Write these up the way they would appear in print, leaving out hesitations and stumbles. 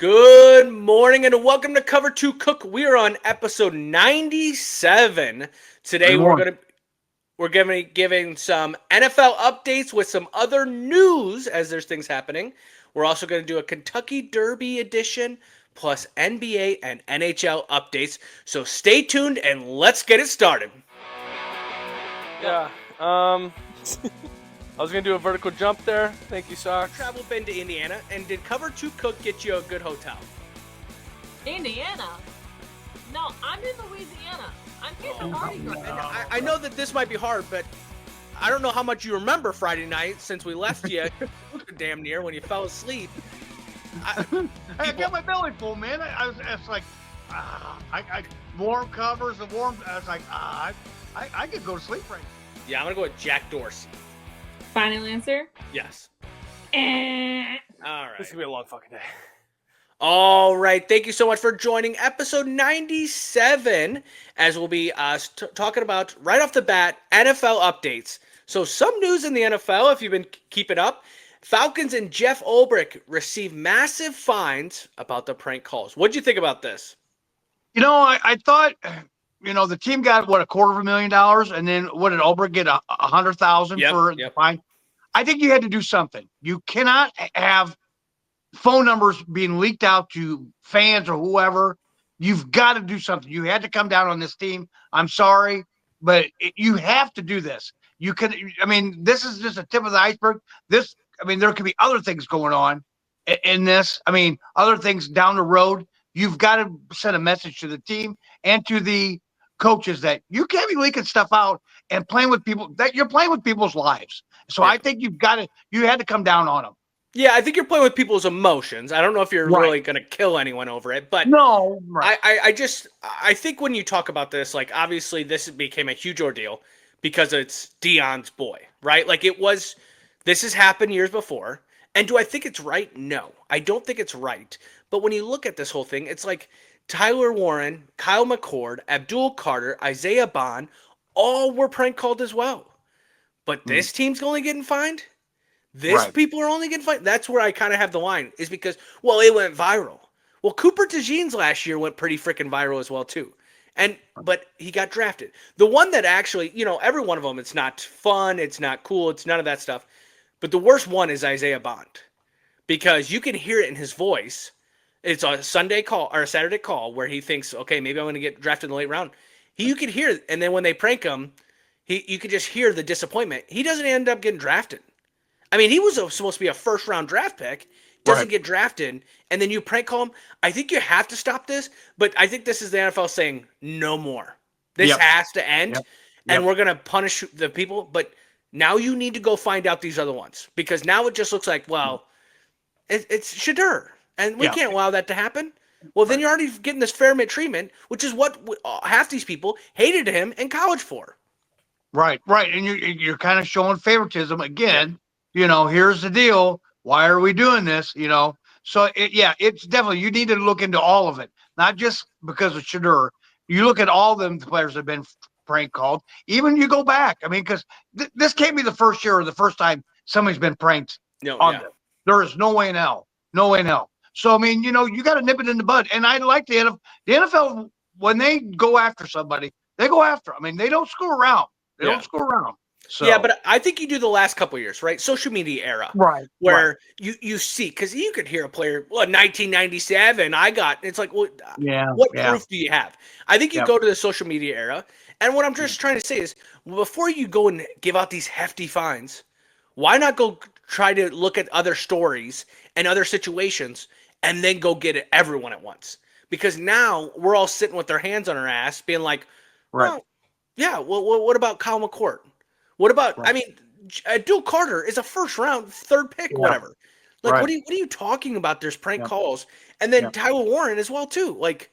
Good morning and welcome to Cover 2 Cook. We are on episode 97. Today we're going to be giving some NFL updates with some other news as there's things happening. We're also going to do a Kentucky Derby edition plus NBA and NHL updates. So stay tuned and let's get it started. Yeah. I was going to do a vertical jump there. Thank you, Socks. Travel been to Indiana, and did Cover 2 Cook get you a good hotel? Indiana? No, I'm in Louisiana. I'm getting Mardi Gras. I know that this might be hard, but I don't know how much you remember Friday night since we left you damn near when you fell asleep. I got my belly full, man. I was like, I warm covers and warm. I was like, I could go to sleep right now. Yeah, I'm gonna go with Jack Dorsey. Final answer? Yes. All right. This is going to be a long fucking day. All right. Thank you so much for joining episode 97, as we'll be talking about, right off the bat, NFL updates. So some news in the NFL, if you've been keeping up. Falcons and Jeff Ulbrich received massive fines about the prank calls. What'd you think about this? You know, I thought, the team got, $250,000, and then what did Ulbrich get, $100,000 for the fine? I think you had to do something. You cannot have phone numbers being leaked out to fans or whoever. You've got to do something. You had to come down on this team. I'm sorry, but you have to do this. This is just a tip of the iceberg. There could be other things going on in this. Other things down the road. You've got to send a message to the team and to the coaches that you can't be leaking stuff out and playing with people, that you're playing with people's lives. So I think you had to come down on them. Yeah, I think you're playing with people's emotions. I don't know if you're really going to kill anyone over it, but no, I think when you talk about this, like, obviously this became a huge ordeal because it's Deion's boy, right? Like, this has happened years before. And do I think it's right? No, I don't think it's right. But when you look at this whole thing, it's like Tyler Warren, Kyle McCord, Abdul Carter, Isaiah Bond, all were prank called as well. But this team's only getting fined? People are only getting fined? That's where I kind of have the line, is because, well, it went viral. Well, Cooper DeJean's last year went pretty freaking viral as well, too. But he got drafted. The one that actually, every one of them, it's not fun, it's not cool, it's none of that stuff. But the worst one is Isaiah Bond. Because you can hear it in his voice. It's a Sunday call or a Saturday call where he thinks, okay, maybe I'm going to get drafted in the late round. You could hear it, and then when they prank him, you could just hear the disappointment. He doesn't end up getting drafted. He was supposed to be a first-round draft pick, doesn't get drafted, and then you prank call him. I think you have to stop this, but I think this is the NFL saying, no more. This has to end, and we're going to punish the people, but now you need to go find out these other ones, because now it just looks like, well, it's Shadur. And we can't allow that to happen. Well, then you're already getting this fair treatment, which is what half these people hated him in college for. Right. And you're kind of showing favoritism again. Here's the deal. Why are we doing this? So it's definitely, you need to look into all of it, not just because of Shadur. You look at all them players that have been prank called. Even you go back. Because this can't be the first year or the first time somebody's been pranked on them. There is no way in hell. No way in hell. So, you got to nip it in the bud. And I like the NFL. The NFL, when they go after somebody, they go after them. They don't screw around. They don't screw around. So. Yeah, but I think you do the last couple of years, right? Social media era. Right. Where you see, because you could hear a player, 1997, it's like, well, what proof do you have? I think you go to the social media era. And what I'm just trying to say is, before you go and give out these hefty fines, why not go try to look at other stories and other situations and then go get everyone at once? Because now we're all sitting with our hands on our ass being like, what about Kyle McCord? What about, Abdul Carter is a first round, third pick, whatever. Like, what are you talking about? There's prank calls. And then Tyler Warren as well, too. Like,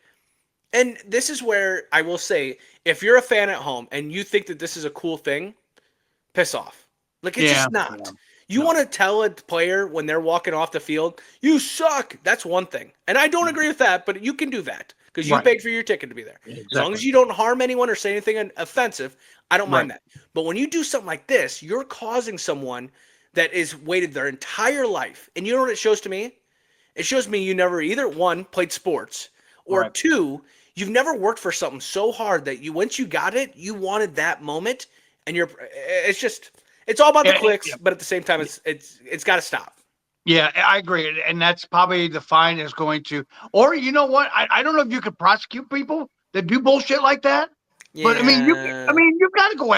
and this is where I will say, if you're a fan at home and you think that this is a cool thing, piss off. Like, it's just not. Yeah. You want to tell a player when they're walking off the field, you suck. That's one thing. And I don't agree with that, but you can do that because you paid for your ticket to be there. Exactly. As long as you don't harm anyone or say anything offensive, I don't mind that. But when you do something like this, you're causing someone that is waited their entire life. And you know what it shows to me? it shows me you never either one played sports or Right. two, you've never worked for something so hard that you once you got it, you wanted that moment, and it's all about the clicks, but at the same time, it's got to stop. Yeah, I agree, and that's probably the fine is going to. Or you know what? I don't know if you could prosecute people that do bullshit like that. But I mean, Yeah. you've got to go.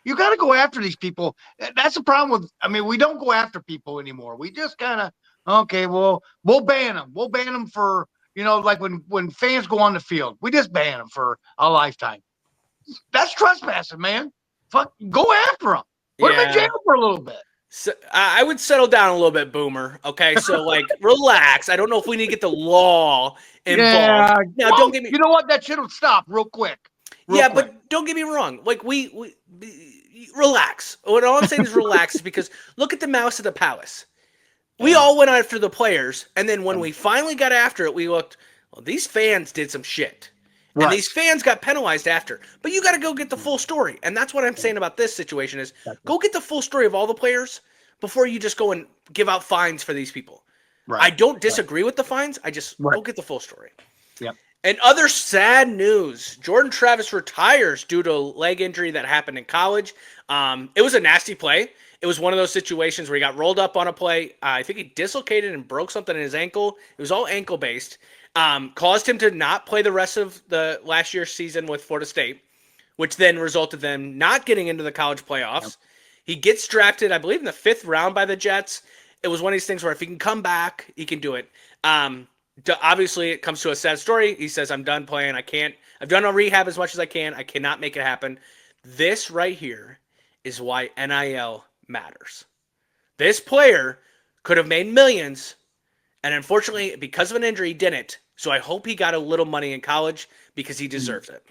You got to go after these people. That's the problem with. I mean, we don't go after people anymore. We just kind of okay. Well, we'll ban them. We'll ban them for like when fans go on the field, we just ban them for a lifetime. That's trespassing, man. Fuck, go after them. Put them in Yeah. jail for a little bit. So, I would settle down a little bit, Boomer. Okay, so like, relax. I don't know if we need to get the law involved. Yeah. Now, Well, don't get me. You know what? That shit will stop real quick. But don't get me wrong. Like we relax. What all I'm saying is relax because look at the mouse at the palace. We all went after the players, and then when we finally got after it, we looked. Well, these fans did some shit. And these fans got penalized after. But you got to go get the full story. And that's what I'm saying about this situation is go get the full story of all the players before you just go and give out fines for these people. Right. I don't disagree with the fines. I just go get the full story. Yep. And other sad news, Jordan Travis retires due to a leg injury that happened in college. It was a nasty play. It was one of those situations where he got rolled up on a play. I think he dislocated and broke something in his ankle. It was all ankle-based. Caused him to not play the rest of the last year's season with Florida State, which then resulted them not getting into the college playoffs. Yep. He gets drafted, I believe, in the 5th round by the Jets. It was one of these things where if he can come back, he can do it. Obviously, it comes to a sad story. He says, I'm done playing. I've done a rehab as much as I can. I cannot make it happen. This right here is why NIL matters. This player could have made millions, and unfortunately, because of an injury, he didn't. So I hope he got a little money in college because he deserves it.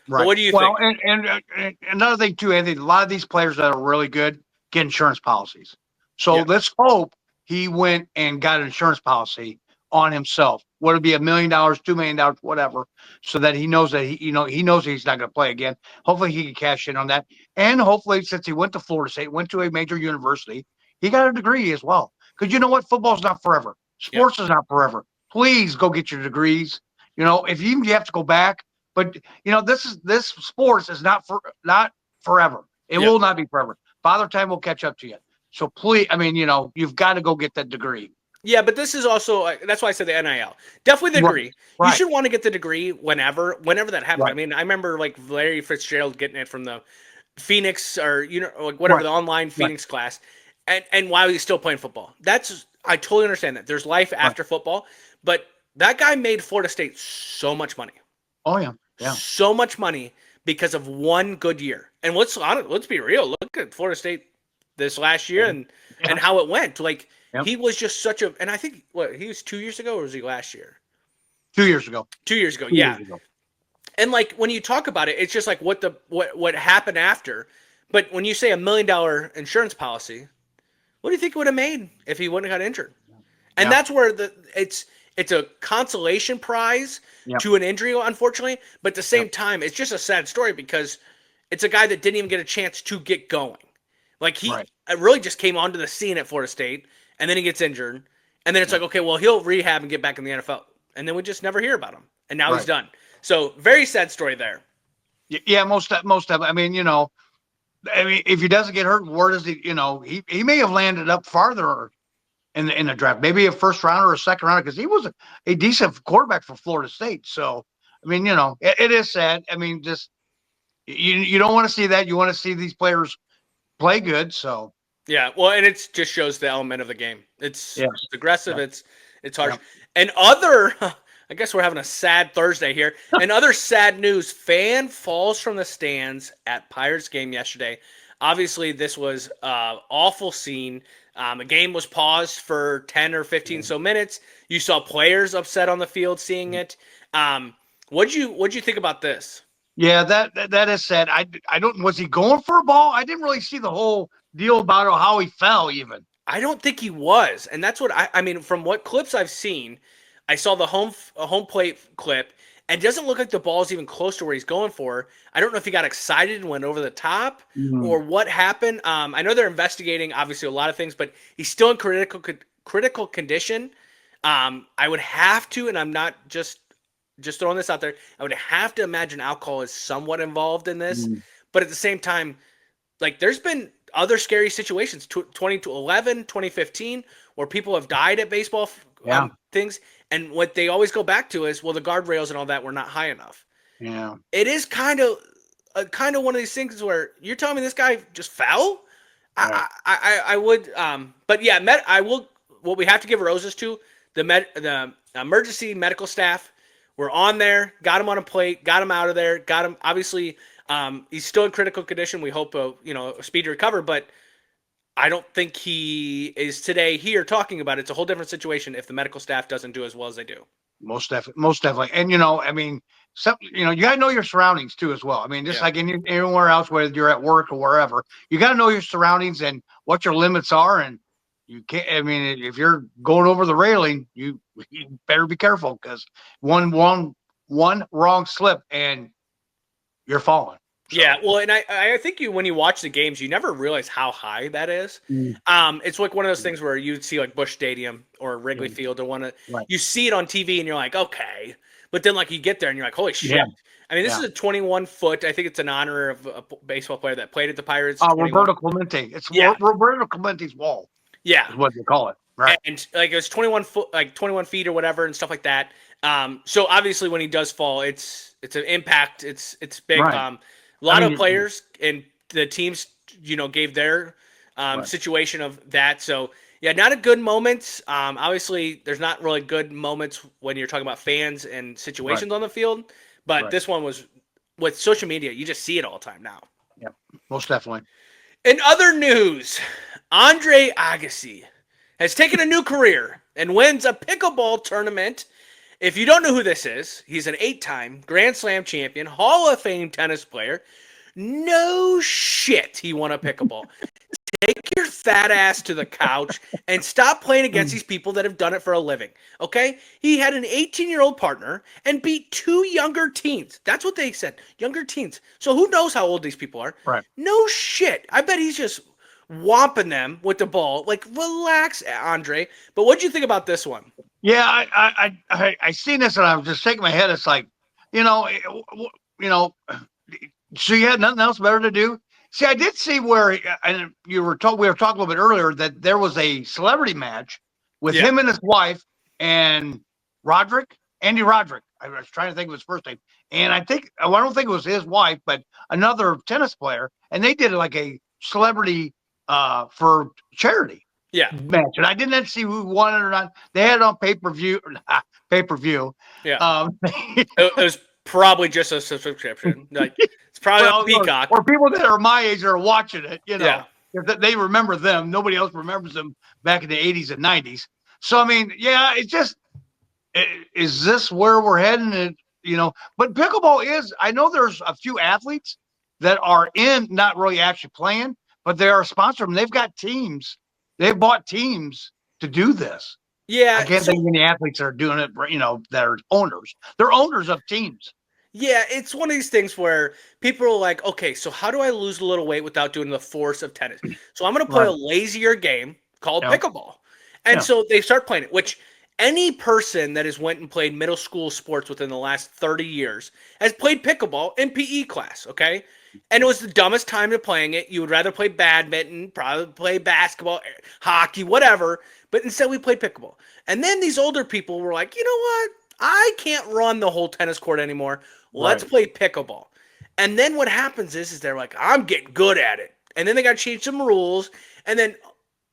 Right. But what do you think? Well, and another thing too, Anthony, a lot of these players that are really good get insurance policies. So let's hope he went and got an insurance policy on himself. Would it be $1 million, $2 million, whatever, so that he knows that he knows he's not going to play again. Hopefully he can cash in on that. And hopefully, since he went to Florida State, went to a major university, he got a degree as well. Because you know what? Football's not forever. Sports is not forever. Please go get your degrees. If you have to go back, but this sports is not forever. It will not be forever. Father Time will catch up to you. So please, you've got to go get that degree. Yeah, but this is also that's why I said the NIL. Definitely the degree. Right. You should want to get the degree whenever that happens. Right. I mean, I remember like Larry Fitzgerald getting it from the Phoenix or like whatever the online Phoenix class, and while he's still playing football. I totally understand that. There's life after football, but that guy made Florida State so much money. Oh yeah. So much money because of one good year. And let's be real. Look at Florida State this last year and how it went. Like he was just such a, and I think he was 2 years ago or was he last year? 2 years ago. 2 years ago. Yeah. And like when you talk about it, it's just like what happened after. But when you say $1 million insurance policy, what do you think it would have made if he wouldn't have got injured? And that's where it's a consolation prize to an injury, unfortunately. But at the same time, it's just a sad story because it's a guy that didn't even get a chance to get going. Like he really just came onto the scene at Florida State, and then he gets injured, and then it's like, okay, well, he'll rehab and get back in the NFL. And then we just never hear about him. And now he's done. So very sad story there. Yeah, most of it. I mean, if he doesn't get hurt, where does he, he may have landed up farther in the draft, maybe a first rounder or a second rounder, because he was a decent quarterback for Florida State. So, I mean, it is sad. I mean, just you don't want to see that. You want to see these players play good. So. Yeah, well, and it just shows the element of the game. It's aggressive. Yeah. It's harsh. And I guess we're having a sad Thursday here. And other sad news, fan falls from the stands at Pirates game yesterday. Obviously, this was an awful scene. A game was paused for 10 or 15 so minutes. You saw players upset on the field seeing it. What'd you think about this? Yeah, that is sad. I don't. Was he going for a ball? I didn't really see the whole deal about how he fell. Even I don't think he was, and that's what I mean. From what clips I've seen, I saw the home plate clip, and it doesn't look like the ball's even close to where he's going for. I don't know if he got excited and went over the top or what happened. I know they're investigating obviously a lot of things, but he's still in critical condition. I would have to, and I'm not just throwing this out there, I would have to imagine alcohol is somewhat involved in this. But at the same time, like there's been other scary situations, 2011, 2015, where people have died at baseball things. And what they always go back to is, well, the guardrails and all that were not high enough. Yeah. It is kind of one of these things where you're telling me this guy just fell. Right. I would, but yeah, I will. What we have to give roses to the emergency medical staff. We're on there, got him on a plate, got him out of there, got him. Obviously, he's still in critical condition. We hope a speedy recovery, but I don't think he is today here talking about it. It's a whole different situation if the medical staff doesn't do as well as they do. Most definitely. And I mean, you got to know your surroundings too as well. I mean, just like anywhere else, whether you're at work or wherever, you got to know your surroundings and what your limits are. And you can't. I mean, if you're going over the railing, you better be careful, because one wrong slip and you're falling. So. Yeah, well, and I think when you watch the games, you never realize how high that is. It's like one of those things where you'd see like Busch Stadium or Wrigley Field or you see it on TV and you're like, okay, but then like you get there and you're like, holy shit. Yeah. I mean, this is a 21-foot. I think it's in honor of a baseball player that played at the Pirates. Roberto Clemente. It's Roberto Clemente's wall. Yeah, is what they call it. Right. And like it was 21 feet or whatever and stuff like that. So obviously when he does fall, it's an impact. It's big. Right. A lot of players and the teams, gave their situation of that. So, yeah, not a good moment. Obviously, there's not really good moments when you're talking about fans and situations on the field. But this one was, with social media, you just see it all the time now. Yeah, most definitely. In other news, Andre Agassi has taken a new career and wins a pickleball tournament. If you don't know who this is, he's an 8-time Grand Slam champion, Hall of Fame tennis player. No shit, he won a pickleball. Take your fat ass to the couch and stop playing against these people that have done it for a living, okay? He had an 18-year-old partner and beat 2 younger teens. That's what they said, younger teens. So who knows how old these people are? Right. No shit. I bet he's just whomping them with the ball. Like, relax, Andre. But what'd you think about this one? Yeah, I seen this and I was just shaking my head. It's like, so you had nothing else better to do. See, I did see where, and we were talking a little bit earlier, that there was a celebrity match with him and his wife and Andy Roderick. I was trying to think of his first name, and I don't think it was his wife, but another tennis player, and they did like a celebrity for charity. Yeah, match, and I didn't see who won it or not. They had it on pay-per-view. Yeah, it was probably just a subscription. Like it's probably on Peacock. Or people that are my age are watching it. They remember them. Nobody else remembers them back in the 80s and 90s. So I mean, it's just, is this where we're heading? But pickleball is. I know there's a few athletes that are not really actually playing, but they are sponsored and they've got teams. They've bought teams to do this. Yeah. I can't think of any athletes that are doing it, that are owners. They're owners of teams. Yeah, it's one of these things where people are like, okay, so how do I lose a little weight without doing the force of tennis? So I'm going to play a lazier game called pickleball. And so they start playing it, which any person that has went and played middle school sports within the last 30 years has played pickleball in PE class, okay? And it was the dumbest time to playing it. You would rather play badminton, probably play basketball, hockey, whatever. But instead we played pickleball. And then these older people were like, you know what? I can't run the whole tennis court anymore. Let's play pickleball. And then what happens is they're like, I'm getting good at it. And then they got to change some rules. And then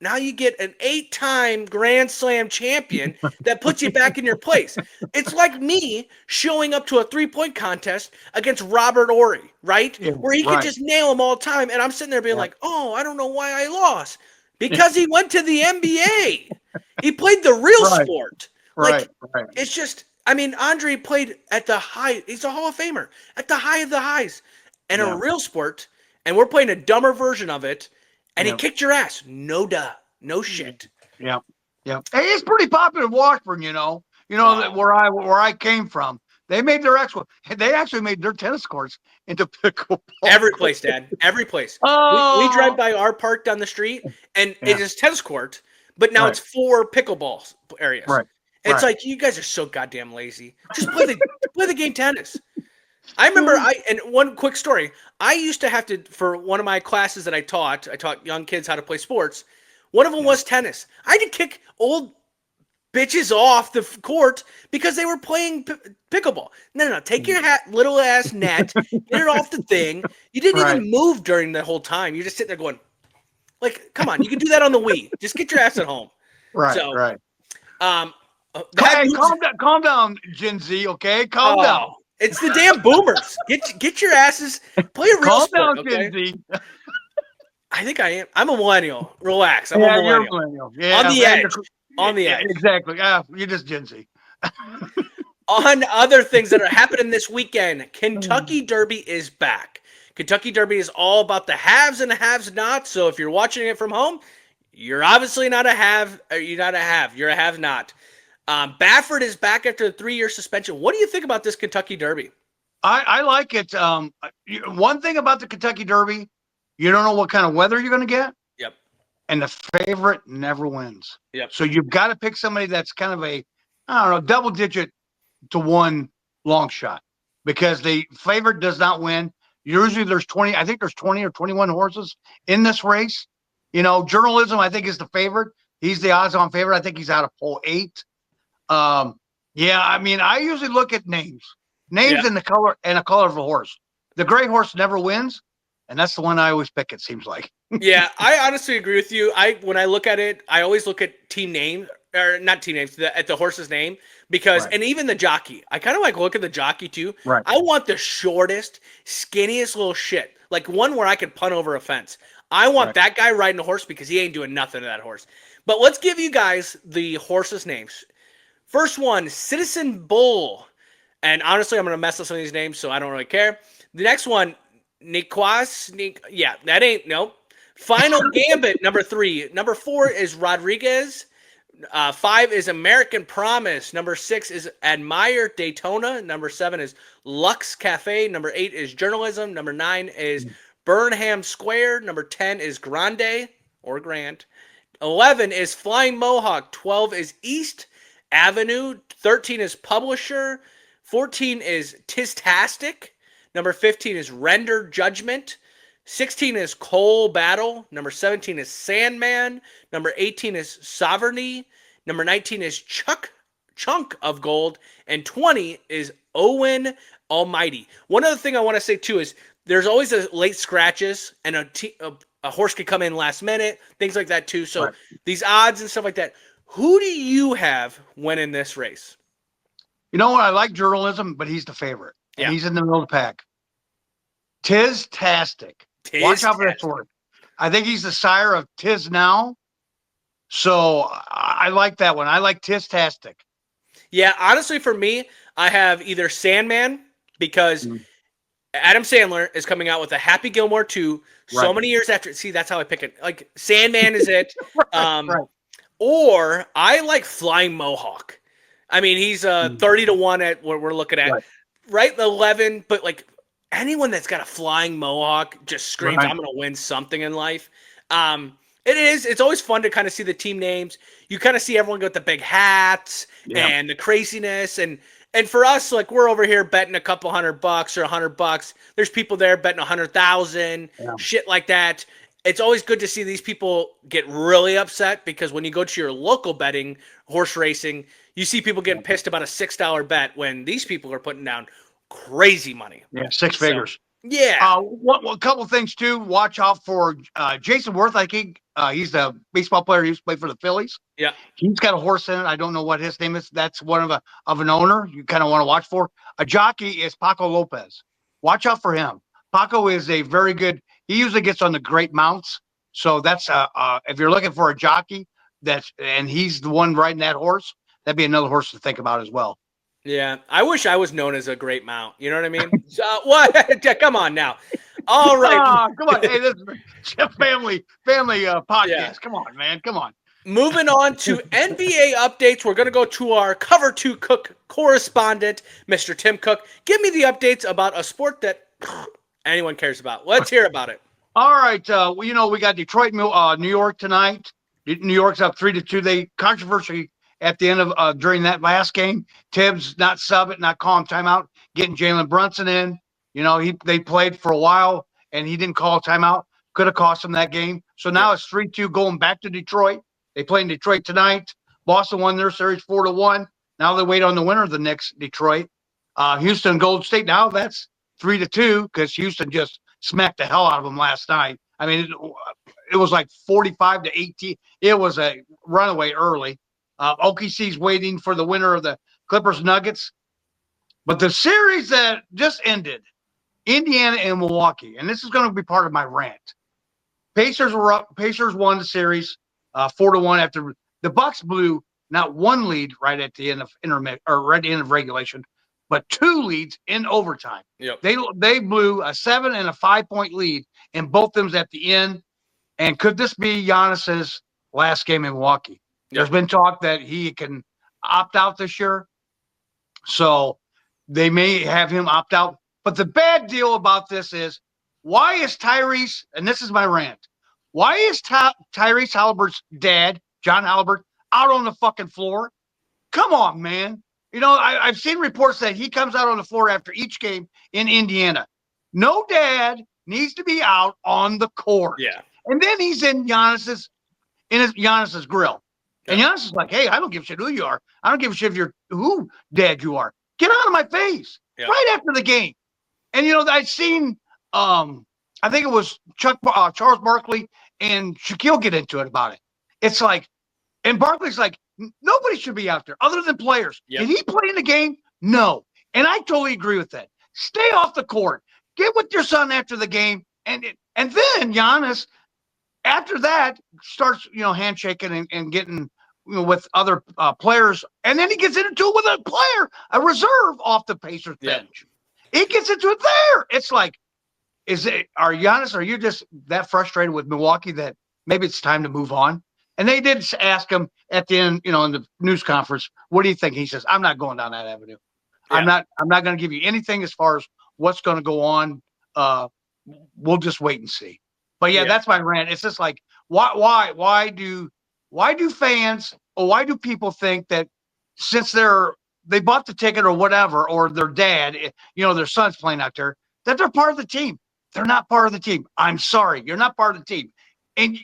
now you get an 8-time Grand Slam champion that puts you back in your place. It's like me showing up to a 3-point contest against Robert Ory, right? Yeah, where he can just nail them all the time. And I'm sitting there being like, oh, I don't know why I lost. Because he went to the NBA. He played the real sport. Like, it's just, I mean, Andre played at the high. He's a Hall of Famer at the high of the highs and a real sport. And we're playing a dumber version of it. And he kicked your ass. No duh. No shit. Yeah. Yeah. Hey, it's pretty popular in Washburn, where I came from. They actually made their tennis courts into pickleball. Every place, Dad. Every place. We drive by our park down the street and it is tennis court, but now it's 4 pickleball areas. Right. It's like, you guys are so goddamn lazy. Just play the game tennis. I remember and one quick story. I used to have to, for one of my classes that I taught young kids how to play sports. One of them was tennis. I had to kick old bitches off the court because they were playing pickleball. No. Take your little ass net, get it off the thing. You didn't even move during the whole time. You just sit there going, like, come on, you can do that on the Wii. Just get your ass at home. Right. Calm down, Gen Z. Okay, calm down. It's the damn boomers. Get your asses. Play a real sport. Calm down, Okay? Gen Z. I think I am. I'm a millennial. Relax. I'm a millennial. You're a millennial. Yeah, on the edge. On the edge. Exactly. You're just Gen Z. On other things that are happening this weekend, Kentucky Derby is back. Kentucky Derby is all about the haves and the have-nots. So if you're watching it from home, you're obviously not a have. You're not a have. You're a have-not. Baffert is back after a 3-year suspension. What do you think about this Kentucky Derby? I like it. One thing about the Kentucky Derby, you don't know what kind of weather you're going to get. Yep. And the favorite never wins. Yep. So you've got to pick somebody that's kind of a, I don't know, double-digit to one long shot, because the favorite does not win. Usually there's 20 or 21 horses in this race. You know, Journalism, I think, is the favorite. He's the odds-on favorite. I think he's out of pole 8. I mean, I usually look at names and the color and a color of a horse. The gray horse never wins, and that's the one I always pick, it seems like. Yeah, I honestly agree with you. When I look at it, I always look at team name, or not team names, at the horse's name, because and even the jockey. I kind of like look at the jockey too. Right. I want the shortest, skinniest little shit, like one where I could punt over a fence. I want that guy riding a horse because he ain't doing nothing to that horse. But let's give you guys the horses' names. First one, Citizen Bull. And honestly, I'm going to mess up some of these names, so I don't really care. The next one, that ain't, nope. Final Gambit, number 3. Number 4 is Rodriguez. 5 is American Promise. Number 6 is Admire Daytona. Number 7 is Lux Cafe. Number 8 is Journalism. Number 9 is Burnham Square. Number 10 is Grande or Grand. 11 is Flying Mohawk. 12 is East Avenue. 13 is Publisher. 14 is Tistastic. Number 15 is Render Judgment. 16 is Coal Battle. Number 17 is Sandman. Number 18 is Sovereignty. Number 19 is Chunk of Gold. And 20 is Owen Almighty. One other thing I want to say too is there's always a late scratches, and a horse could come in last minute, things like that too. So these odds and stuff like that. Who do you have winning this race? You know what? I like Journalism, but he's the favorite. Yeah. And he's in the middle of the pack. Tistastic. Watch out for that horse. I think he's the sire of Tiz Now. So I like that one. I like Tistastic. Yeah, honestly, for me, I have either Sandman, because Adam Sandler is coming out with a Happy Gilmore 2 so many years after. See, that's how I pick it. Like, Sandman is it. Or I like Flying Mohawk. I mean, he's 30 to 1 at what we're looking at. Right, 11, but like anyone that's got a Flying Mohawk just screams, I'm going to win something in life. It's always fun to kind of see the team names. You kind of see everyone go with the big hats and the craziness. And for us, like, we're over here betting a couple $100 or $100. There's people there betting 100,000, shit like that. It's always good to see these people get really upset, because when you go to your local betting, horse racing, you see people getting pissed about a $6 bet when these people are putting down crazy money. Yeah, 6 figures. Yeah. A couple things too. Watch out for Jason Worth. I think he's the baseball player who used to play for the Phillies. Yeah. He's got a horse in it. I don't know what his name is. That's one of an owner you kind of want to watch for. A jockey is Paco Lopez. Watch out for him. Paco is a very good. He usually gets on the great mounts. So that's if you're looking for a jockey, and he's the one riding that horse, that'd be another horse to think about as well. Yeah, I wish I was known as a great mount. You know what I mean? What? Come on now. All right. Come on. Hey, this is a family podcast. Yeah. Come on, man. Come on. Moving on to NBA updates, we're going to go to our Cover 2 Cook correspondent, Mr. Tim Cook. Give me the updates about a sport that anyone cares about. Let's hear about it. All right. We got Detroit, New York tonight. New York's up 3-2. They controversy at the end of during that last game. Tibbs not sub it, not call him timeout, getting Jalen Brunson in. They played for a while and he didn't call a timeout. Could have cost them that game. So now it's 3-2 going back to Detroit. They play in Detroit tonight. Boston won their series 4-1. Now they wait on the winner of the next Detroit. Houston, Golden State. Now that's 3-2 because Houston just smacked the hell out of them last night. I mean, it was like 45-18. It was a runaway early. OKC's waiting for the winner of the Clippers Nuggets. But the series that just ended, Indiana and Milwaukee, and this is going to be part of my rant. Pacers were up. Pacers won the series 4-1 after the Bucks blew not one lead right at the end of right at the end of regulation, but 2 leads in overtime. Yep. They blew a 7 and a 5-point lead, and both of them's at the end. And could this be Giannis's last game in Milwaukee? Yep. There's been talk that he can opt out this year, so they may have him opt out. But the bad deal about this is, why is Tyrese, and this is my rant, why is Tyrese Halliburton's dad, John Halliburton, out on the fucking floor? Come on, man. I've seen reports that he comes out on the floor after each game in Indiana. No dad needs to be out on the court. Yeah. And then he's in Giannis's grill. Yeah. And Giannis is like, hey, I don't give a shit who you are. I don't give a shit who dad you are. Get out of my face. Yeah. Right after the game. And, I'd seen, I think it was Charles Barkley and Shaquille get into it about it. It's like, and Barkley's like, nobody should be out there other than players. Yep. Did he play in the game? No. And I totally agree with that. Stay off the court. Get with your son after the game. And then Giannis, after that, starts, handshaking and getting, with other players. And then he gets into it with a player, a reserve off the Pacers bench. He gets into it there. It's like, Giannis, are you just that frustrated with Milwaukee that maybe it's time to move on? And they did ask him at the end, in the news conference, what do you think? He says, I'm not going down that avenue. Yeah. I'm not going to give you anything as far as what's going to go on. We'll just wait and see. But yeah, that's my rant. It's just like, why do fans, or why do people think that since they bought the ticket or whatever, or their dad, their son's playing out there, that they're part of the team? They're not part of the team. I'm sorry. You're not part of the team. And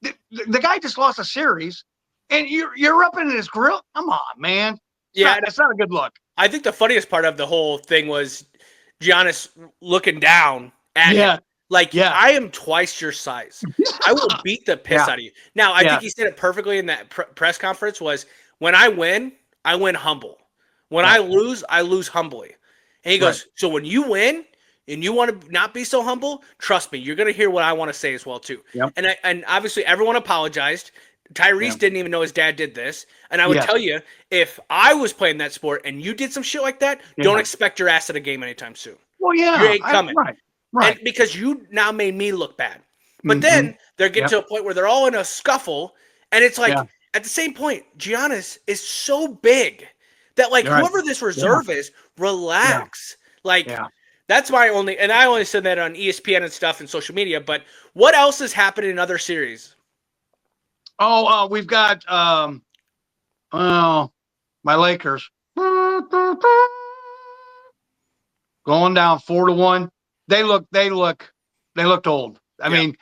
the guy just lost a series, and you're up in his grill. Come on, man. It's not a good look. I think the funniest part of the whole thing was Giannis looking down at him. Like, I am twice your size. I will beat the piss out of you. Now, I think he said it perfectly in that press conference was, when I win humble. When I lose humbly. And he goes, so when you win and you want to not be so humble, trust me, you're going to hear what I want to say as well, too. Yep. And obviously everyone apologized. Tyrese didn't even know his dad did this. And I would tell you, if I was playing that sport and you did some shit like that, don't expect your ass at a game anytime soon. Well, yeah. You ain't coming. Right. And because you now made me look bad. But then they're getting to a point where they're all in a scuffle. And it's like, at the same point, Giannis is so big that, like, whoever this reserve is, relax. That's my only, and I only said that on ESPN and stuff and social media, but what else has happened in other series? Oh, we've got, my Lakers going down 4-1. They looked old. I mean,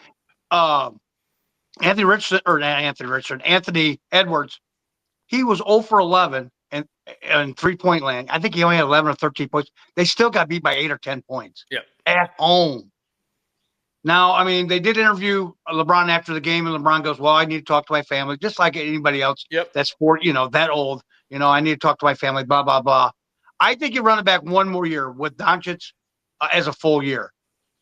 Anthony Edwards, he was 0 for 11 and 3-point land. I think he only had 11 or 13 points. They still got beat by 8 or 10 points at home. Now, I mean, they did interview LeBron after the game, and LeBron goes, well, I need to talk to my family, just like anybody else that's that old. I need to talk to my family, blah, blah, blah. I think you run it back one more year with Doncic as a full year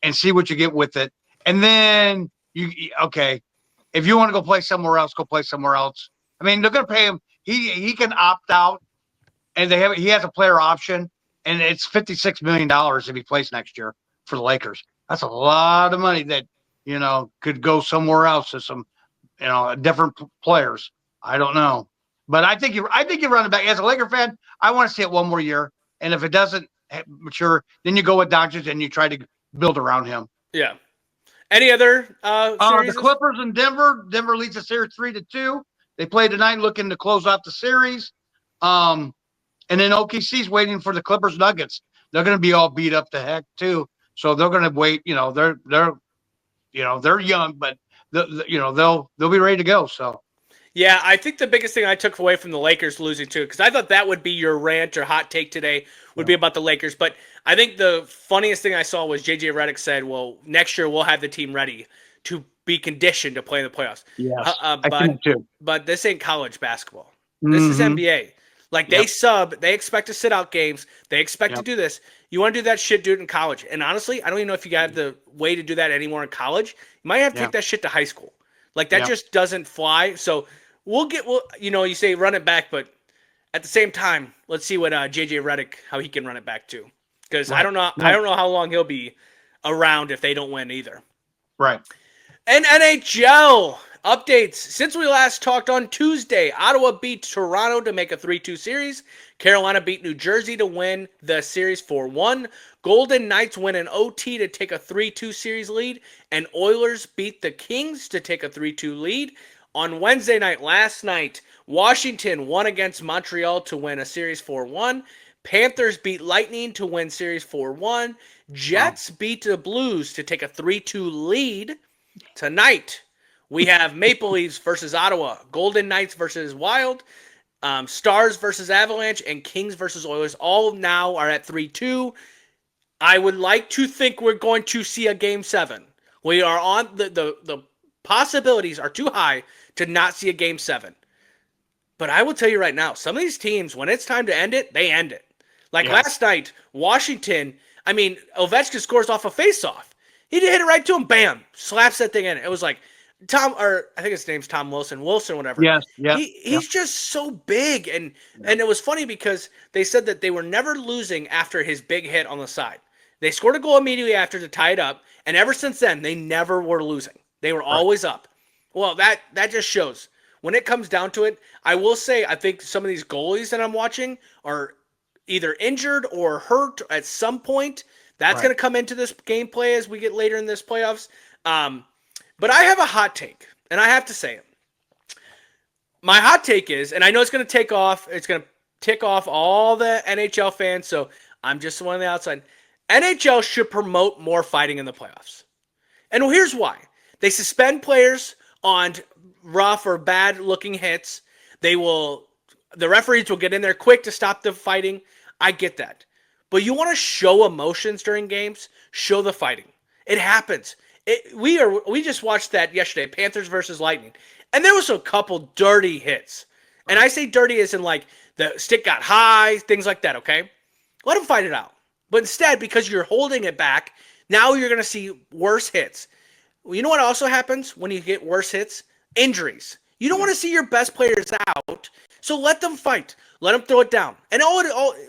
and see what you get with it. And then, if you want to go play somewhere else, go play somewhere else. I mean, they're going to pay him. He can opt out, and he has a player option, and it's $56 million if he plays next year for the Lakers. That's a lot of money that, could go somewhere else to some, different players. I don't know. But I think you run it back. As a Laker fan, I want to see it one more year. And if it doesn't mature, then you go with Doncic and you try to build around him. Yeah. Any other series? The Clippers in Denver. Denver leads the series 3-2. They play tonight, looking to close out the series. And then OKC's waiting for the Clippers Nuggets. They're going to be all beat up to heck too. So they're going to wait. They're young, but they'll be ready to go. So. Yeah, I think the biggest thing I took away from the Lakers losing too, because I thought that would be your rant or hot take today, would be about the Lakers. But I think the funniest thing I saw was JJ Redick said, well, next year we'll have the team ready to be conditioned to play in the playoffs. Yes, I think too. But this ain't college basketball. This is NBA. Like, they expect to sit out games. They expect to do this. You want to do that shit, do it in college. And honestly, I don't even know if you got the way to do that anymore in college. You might have to take that shit to high school. Like, that just doesn't fly. So you say run it back, but at the same time, let's see what JJ Redick, how he can run it back too. Because I don't know how long he'll be around if they don't win either. Right. And NHL updates. Since we last talked on Tuesday, Ottawa beat Toronto to make a 3-2 series. Carolina beat New Jersey to win the series 4-1. Golden Knights win an OT to take a 3-2 series lead. And Oilers beat the Kings to take a 3-2 lead. On Wednesday night, last night, Washington won against Montreal to win a series 4-1. Panthers beat Lightning to win series 4-1. Jets beat the Blues to take a 3-2 lead. Tonight, we have Maple Leafs versus Ottawa, Golden Knights versus Wild, Stars versus Avalanche, and Kings versus Oilers. All now are at 3-2. I would like to think we're going to see a Game 7. We are on the possibilities are too high to not see a Game 7. But I will tell you right now, some of these teams, when it's time to end it, they end it. Like last night, Washington, Ovechkin scores off a face-off. He hit it right to him, bam, slaps that thing in. It was like I think his name's Tom Wilson, whatever. Yes, yeah. He's just so big, and it was funny because they said that they were never losing after his big hit on the side. They scored a goal immediately after to tie it up, and ever since then, they never were losing. They were always up. Well, that just shows. When it comes down to it, I will say I think some of these goalies that I'm watching are either injured or hurt at some point. That's going to come into this gameplay as we get later in this playoffs. But I have a hot take, and I have to say it. My hot take is, and I know it's going to take off, it's going to tick off all the NHL fans, so I'm just the one on the outside. NHL should promote more fighting in the playoffs. And here's why. They suspend players on rough or bad-looking hits. The referees will get in there quick to stop the fighting. I get that. But you want to show emotions during games? Show the fighting. It happens. We just watched that yesterday, Panthers versus Lightning, and there was a couple dirty hits. And I say dirty as in like the stick got high, things like that, okay? Let them fight it out. But instead, because you're holding it back, now you're going to see worse hits. You know what also happens when you get worse hits? Injuries. You don't want to see your best players out, so let them fight. Let them throw it down. And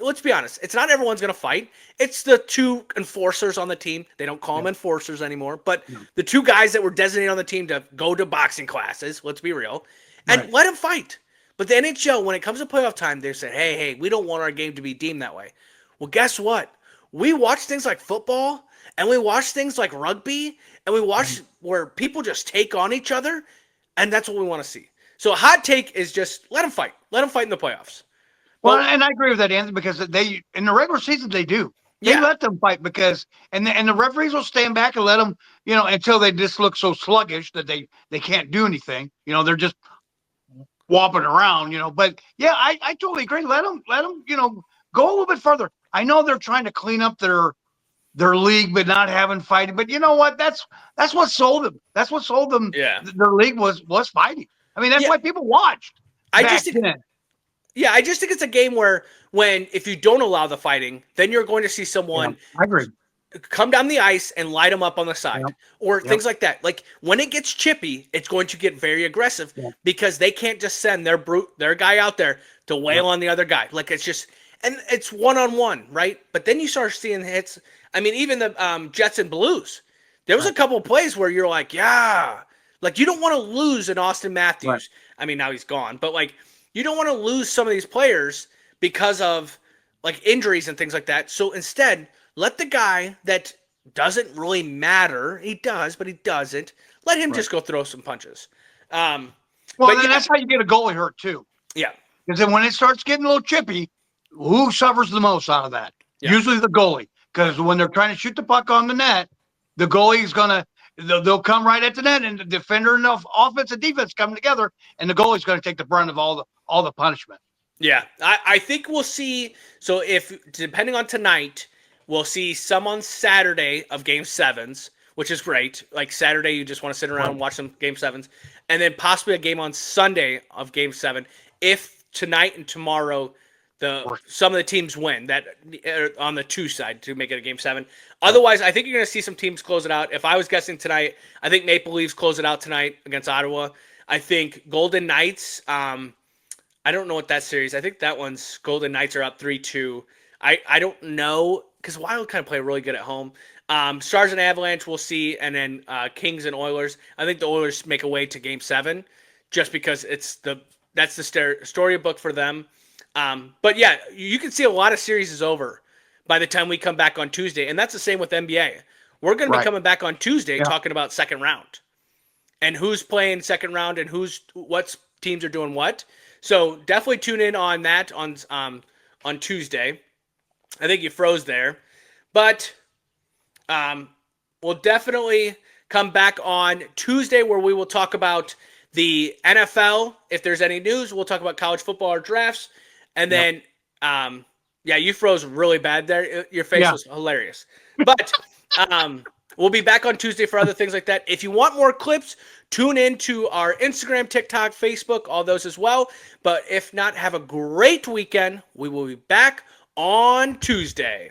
let's be honest, it's not everyone's going to fight. It's the two enforcers on the team. They don't call them enforcers anymore, but the two guys that were designated on the team to go to boxing classes, let's be real, and let them fight. But the NHL, when it comes to playoff time, they say, hey, we don't want our game to be deemed that way. Well, guess what? We watch things like football, and we watch things like rugby, and we watch where people just take on each other, and that's what we want to see. So a hot take is just let them fight. Let them fight in the playoffs. Well, and I agree with that, Anthony, because they in the regular season they do. They let them fight because and the referees will stand back and let them, until they just look so sluggish that they can't do anything. They're just whopping around, But yeah, I totally agree. Let them, go a little bit further. I know they're trying to clean up their league, but not having fighting. But you know what? That's what sold them. That's what sold them. Yeah. Their league was fighting. That's why people watched. I just think it's a game where if you don't allow the fighting, then you're going to see someone I agree. come down the ice and light them up on the side or things like that. Like when it gets chippy, it's going to get very aggressive because they can't just send their guy out there to wail on the other guy. Like and it's one-on-one, right? But then you start seeing hits. Even the Jets and Blues, there was a couple of plays where you're like, like you don't want to lose an Austin Matthews. Right. Now he's gone, but like you don't want to lose some of these players because of like injuries and things like that. So instead, let the guy that doesn't really matter, he does, but he doesn't, let him just go throw some punches. Well, But then that's how you get a goalie hurt too. Yeah. Because then when it starts getting a little chippy, who suffers the most out of that? Yeah. Usually the goalie. Because when they're trying to shoot the puck on the net, the goalie's they'll come right at the net, and the defender and the offense and defense come together, and the goalie's going to take the brunt of all the punishment. Yeah, I think we'll see. So if depending on tonight, we'll see some on Saturday of Game 7s, which is great. Like Saturday, you just want to sit around and watch some Game 7s, and then possibly a game on Sunday of Game 7. If tonight and tomorrow some of the teams win that on the 2 side to make it a Game 7. Otherwise, I think you're going to see some teams close it out. If I was guessing tonight, I think Maple Leafs close it out tonight against Ottawa. I think Golden Knights. I don't know what that series. I think that one's Golden Knights are up 3-2. I don't know because Wild kind of play really good at home. Stars and Avalanche we'll see, and then Kings and Oilers. I think the Oilers make a way to Game 7 just because that's the storybook for them. But yeah, you can see a lot of series is over by the time we come back on Tuesday, and that's the same with NBA. We're going to be coming back on Tuesday talking about second round and who's playing second round and what teams are doing what. So definitely tune in on that on Tuesday. I think you froze there, but we'll definitely come back on Tuesday where we will talk about the NFL. If there's any news, we'll talk about college football or drafts. And then, you froze really bad there. Your face was hilarious. But we'll be back on Tuesday for other things like that. If you want more clips, tune in to our Instagram, TikTok, Facebook, all those as well. But if not, have a great weekend. We will be back on Tuesday.